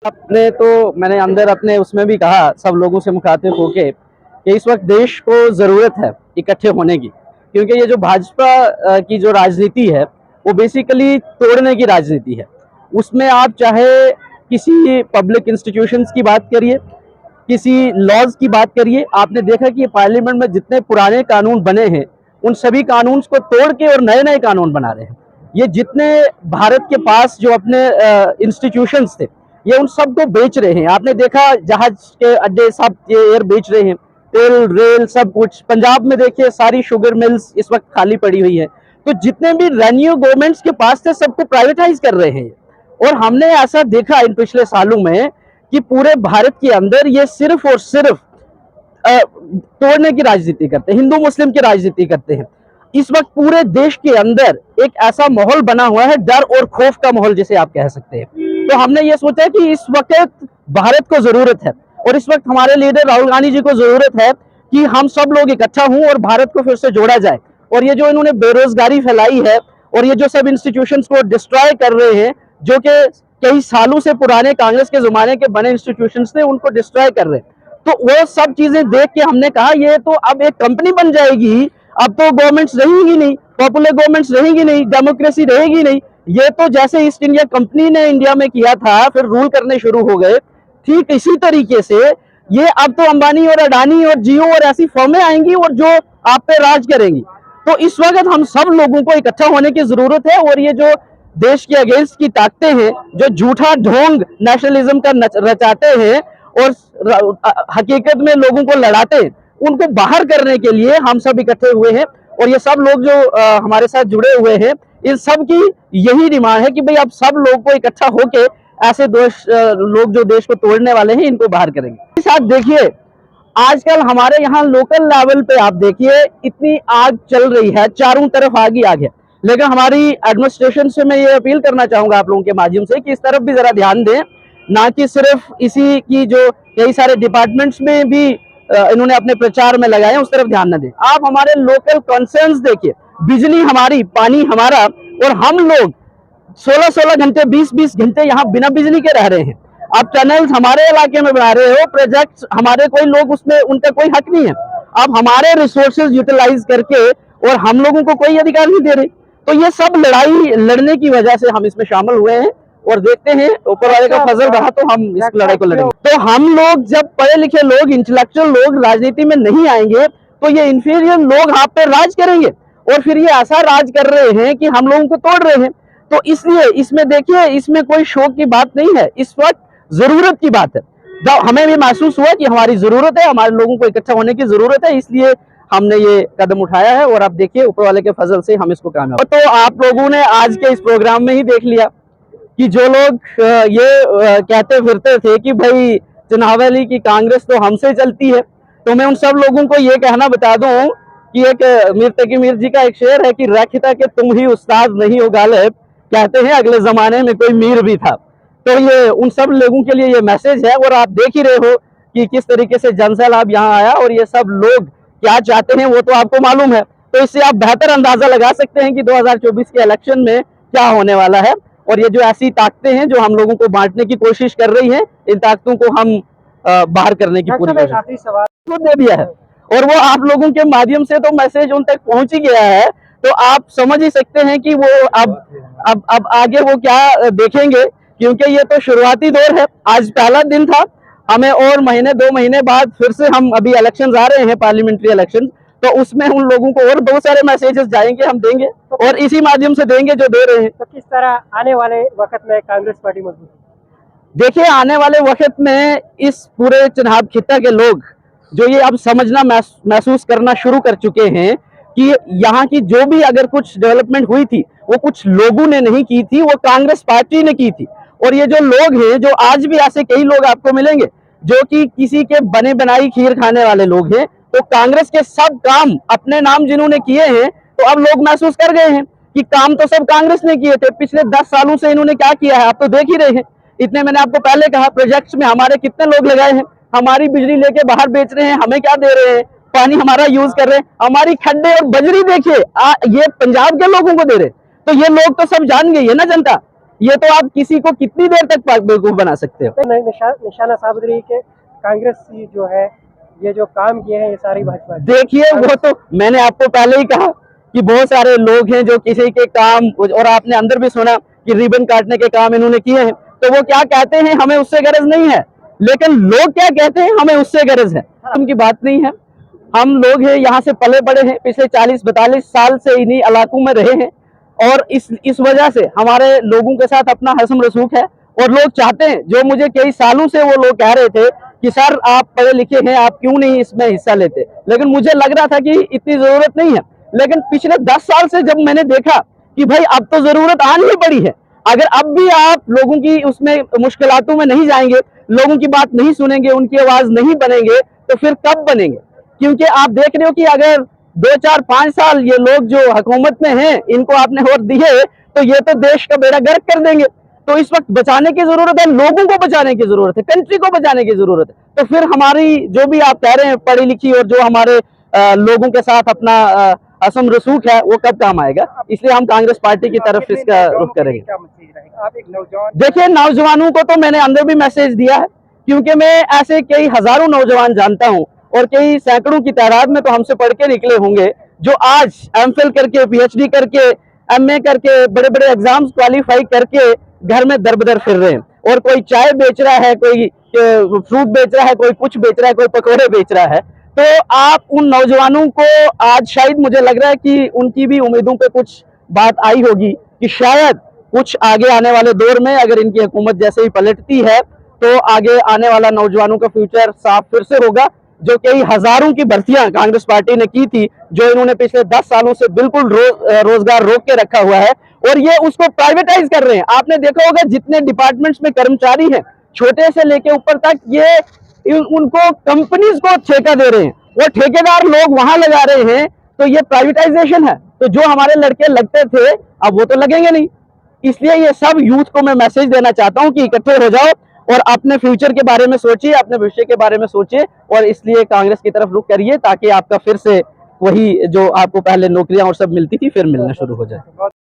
आपने तो मैंने अंदर अपने उसमें भी कहा सब लोगों से मुखातिब होके कि इस वक्त देश को ज़रूरत है इकट्ठे होने की, क्योंकि ये जो भाजपा की जो राजनीति है वो बेसिकली तोड़ने की राजनीति है। उसमें आप चाहे किसी पब्लिक इंस्टीट्यूशंस की बात करिए, किसी लॉज की बात करिए, आपने देखा कि पार्लियामेंट में जितने पुराने कानून बने हैं उन सभी कानून को तोड़ के और नए नए कानून बना रहे हैं। ये जितने भारत के पास जो अपने इंस्टीट्यूशंस थे ये उन सब को बेच रहे हैं। आपने देखा जहाज के अड्डे सब ये एयर बेच रहे हैं, तेल रेल सब कुछ। पंजाब में देखिए सारी शुगर मिल्स इस वक्त खाली पड़ी हुई है। तो जितने भी रेवेन्यू गवर्नमेंट्स के पास थे सबको प्राइवेटाइज कर रहे हैं। और हमने ऐसा देखा इन पिछले सालों में कि पूरे भारत के अंदर ये सिर्फ और सिर्फ तोड़ने की राजनीति करते हैं, हिंदू मुस्लिम की राजनीति करते हैं। इस वक्त पूरे देश के अंदर एक ऐसा माहौल बना हुआ है, डर और खौफ का माहौल जिसे आप कह सकते हैं। तो हमने ये सोचा कि इस वक्त भारत को जरूरत है और इस वक्त हमारे लीडर राहुल गांधी जी को जरूरत है कि हम सब लोग इकट्ठा हों और भारत को फिर से जोड़ा जाए। और ये जो इन्होंने बेरोजगारी फैलाई है और ये जो सब इंस्टीट्यूशंस को डिस्ट्रॉय कर रहे हैं, जो कि कई सालों से पुराने कांग्रेस के जमाने के बने इंस्टीट्यूशंस थे, उनको डिस्ट्रॉय कर रहे हैं। तो वो सब चीजें देख के हमने कहा ये तो अब एक कंपनी बन जाएगी, अब तो गवर्नमेंट्स रहेंगी नहीं, पॉपुलर गवर्नमेंट्स रहेंगी नहीं, डेमोक्रेसी रहेगी नहीं। ये तो जैसे ईस्ट इंडिया कंपनी ने इंडिया में किया था, फिर रूल करने शुरू हो गए, ठीक इसी तरीके से ये अब तो अंबानी और अडानी और जियो और ऐसी फर्में आएंगी और जो आप पे राज करेंगी। तो इस वक्त हम सब लोगों को इकट्ठा होने की जरूरत है। और ये जो देश के अगेंस्ट की ताकतें हैं, जो झूठा ढोंग नेशनलिज्म का रचाते हैं और हकीकत में लोगों को लड़ाते हैं, उनको बाहर करने के लिए हम सब इकट्ठे हुए हैं। और ये सब लोग जो हमारे साथ जुड़े हुए हैं, इन सब की यही डिमांड है कि भाई अब सब लोग को इकट्ठा होके ऐसे लोग जो देश को तोड़ने वाले हैं इनको बाहर करेंगे। साथ देखिए आजकल हमारे यहाँ लोकल लेवल पे आप देखिए इतनी आग चल रही है, चारों तरफ आग ही आग है। लेकिन हमारी एडमिनिस्ट्रेशन से मैं ये अपील करना चाहूंगा आप लोगों के माध्यम से कि इस तरफ भी जरा ध्यान दें, ना कि सिर्फ इसी की जो कई सारे डिपार्टमेंट्स में भी इन्होंने अपने प्रचार में लगाए उस तरफ ध्यान न दें। आप हमारे लोकल कंसर्न्स देखिए, बिजली हमारी, पानी हमारा, और हम लोग 16-16 घंटे 20-20 घंटे यहाँ बिना बिजली के रह रहे हैं। आप टनल्स हमारे इलाके में बना रहे हो, प्रोजेक्ट्स हमारे, कोई लोग उसमें उनका कोई हक नहीं है। आप हमारे रिसोर्सेज यूटिलाइज करके और हम लोगों को कोई अधिकार नहीं दे रहे। तो ये सब लड़ाई लड़ने की वजह से हम इसमें शामिल हुए हैं और देखते हैं ऊपर वाले का फजल रहा तो हम इस लड़ाई को लड़ेंगे। तो हम लोग जब पढ़े लिखे लोग, इंटेलेक्चुअल लोग राजनीति में नहीं आएंगे तो ये इंफीरियर लोग आप पे राज करेंगे और फिर ये ऐसा राज कर रहे हैं कि हम लोगों को तोड़ रहे हैं। तो इसलिए इसमें देखिए, इसमें कोई शौक की बात नहीं है, इस वक्त जरूरत की बात है। हमें भी महसूस हुआ कि हमारी जरूरत है, हमारे लोगों को इकट्ठा होने की जरूरत है, इसलिए हमने ये कदम उठाया है। और आप देखिए ऊपर वाले के फजल से हम इसको कामयाब। तो आप लोगों ने आज के इस प्रोग्राम में ही देख लिया कि जो लोग ये कहते फिरते थे कि भाई चुनावली की कांग्रेस तो हमसे चलती है, तो मैं उन सब लोगों को ये कहना बता दूं कि एक मीर तकी मीर जी का एक शेर है कि रखता के तुम ही उस्ताद नहीं हो गालिब, कहते हैं अगले जमाने में कोई मीर भी था। तो ये उन सब लोगों के लिए ये मैसेज है। और आप देख ही रहे हो कि किस तरीके से जनसैलाब यहाँ आया और ये सब लोग क्या चाहते हैं वो तो आपको मालूम है। तो इससे आप बेहतर अंदाजा लगा सकते हैं कि 2024 के इलेक्शन में क्या होने वाला है। और ये जो ऐसी ताकतें हैं जो हम लोगों को बांटने की कोशिश कर रही हैं, इन ताकतों को हम बाहर करने की पूरी कोशिश दे दिया है। और वो आप लोगों के माध्यम से तो मैसेज उन तक पहुंच ही गया है। तो आप समझ ही सकते हैं कि वो अब आगे वो क्या देखेंगे, क्योंकि ये तो शुरुआती दौर है। आज पहला दिन था, हमें और महीने 2 महीने बाद फिर से हम अभी इलेक्शंस आ रहे हैं, पार्लियामेंट्री इलेक्शन, तो उसमें उन लोगों को और बहुत सारे मैसेजेस जाएंगे, हम देंगे और इसी माध्यम से देंगे जो दे रहे हैं। तो किस तरह आने वाले वक्त में कांग्रेस पार्टी मजबूत? देखिए आने वाले वक्त में इस पूरे चुनाव खित्ता के लोग जो ये अब समझना महसूस करना शुरू कर चुके हैं कि यहाँ की जो भी अगर कुछ डेवलपमेंट हुई थी वो कुछ लोगों ने नहीं की थी, वो कांग्रेस पार्टी ने की थी। और ये जो लोग हैं, जो आज भी ऐसे कई लोग आपको मिलेंगे जो कि किसी के बने बनाई खीर खाने वाले लोग हैं, तो कांग्रेस के सब काम अपने नाम जिन्होंने किए हैं, तो अब लोग महसूस कर गए हैं कि काम तो सब कांग्रेस ने किए थे। पिछले 10 सालों से इन्होंने क्या किया है आप तो देख ही रहे हैं। इतने मैंने आपको पहले कहा, प्रोजेक्ट्स में हमारे कितने लोग लगाए हैं, हमारी बिजली लेके बाहर बेच रहे हैं, हमें क्या दे रहे हैं, पानी हमारा यूज कर रहे हैं, हमारी खड्डे और बजरी देखिए ये पंजाब के लोगों को दे रहे। तो ये लोग तो सब जान गई है ना जनता ये तो आप किसी को कितनी देर तक बेवकूफ बना सकते हो। निशाना साबित रही कि कांग्रेस की जो है ये जो काम किए हैं ये सारी भाजपा की। देखिए वो तो मैंने आपको पहले ही कहा कि बहुत सारे लोग हैं जो किसी के काम, और आपने अंदर भी सुना कि रिबन काटने के काम इन्होंने किए हैं, तो वो क्या कहते हैं हमें उससे गरज नहीं है, लेकिन लोग क्या कहते हैं हमें उससे गरज है। उनकी बात नहीं है। हम लोग हैं यहाँ से पले बड़े हैं, पिछले 40-42 साल से इन्हीं इलाकों में रहे हैं, और इस वजह से हमारे लोगों के साथ अपना हसम रसूख है। और लोग चाहते हैं, जो मुझे कई सालों से वो लोग कह रहे थे कि सर आप पढ़े लिखे हैं, आप क्यों नहीं इसमें हिस्सा लेते, लेकिन मुझे लग रहा था कि इतनी जरूरत नहीं है। लेकिन पिछले 10 साल से जब मैंने देखा कि भाई अब तो जरूरत आनी ही पड़ी है, अगर अब भी आप लोगों की उसमें मुश्किलातों में नहीं जाएंगे, लोगों की बात नहीं सुनेंगे, उनकी आवाज नहीं बनेंगे, तो फिर कब बनेंगे? क्योंकि आप देख रहे हो कि अगर 2, 4, 5 साल ये लोग जो हुकूमत में हैं, इनको आपने वोट दिए, तो ये तो देश का बेड़ा गर्क कर देंगे। तो इस वक्त बचाने की जरूरत है, लोगों को बचाने की जरूरत है, कंट्री को बचाने की जरूरत है। तो फिर हमारी जो भी आप कह रहे हैं पढ़ी लिखी और जो हमारे लोगों के साथ अपना असम रसूख है, वो कब काम आएगा? इसलिए हम कांग्रेस पार्टी की तरफ इसका रुख करेंगे। आप एक नौजवान, देखिए नौजवानों को तो मैंने अंदर भी मैसेज दिया है, क्योंकि मैं ऐसे कई हजारों नौजवान जानता हूं, और कई सैकड़ों की तादाद में तो हमसे पढ़ के निकले होंगे, जो आज एमफिल करके, पीएचडी करके, एमए करके, बड़े बड़े एग्जाम्स क्वालिफाई करके घर में दर बदर फिर रहे हैं। और कोई चाय बेच रहा है, कोई फ्रूट बेच रहा है, कोई कुछ बेच रहा है, कोई पकौड़े बेच रहा है। तो आप उन नौजवानों को आज शायद मुझे लग रहा है कि उनकी भी उम्मीदों पे कुछ बात आई होगी कि शायद कुछ आगे आने वाले दौर में अगर इनकी हुकूमत जैसे ही पलटती है, तो आगे आने वाला नौजवानों का फ्यूचर साफ फिर से होगा। जो कई हजारों की भर्तियां कांग्रेस पार्टी ने की थी, जो इन्होंने पिछले 10 सालों से बिल्कुल रोजगार रोक के रखा हुआ है, और ये उसको प्राइवेटाइज कर रहे हैं। आपने देखा होगा जितने डिपार्टमेंट्स में कर्मचारी हैं, छोटे से लेके ऊपर तक, ये उनको कंपनीज को ठेका दे रहे हैं, वो ठेकेदार लोग वहां लगा रहे हैं। तो ये प्राइवेटाइजेशन है। तो जो हमारे लड़के लगते थे अब वो तो लगेंगे नहीं। इसलिए ये सब यूथ को मैं मैसेज देना चाहता हूं कि इकट्ठे हो जाओ और अपने फ्यूचर के बारे में सोचिए, अपने भविष्य के बारे में सोचिए, और इसलिए कांग्रेस की तरफ रुख करिए, ताकि आपका फिर से वही जो आपको पहले नौकरियां और सब मिलती थी फिर मिलना शुरू हो जाए।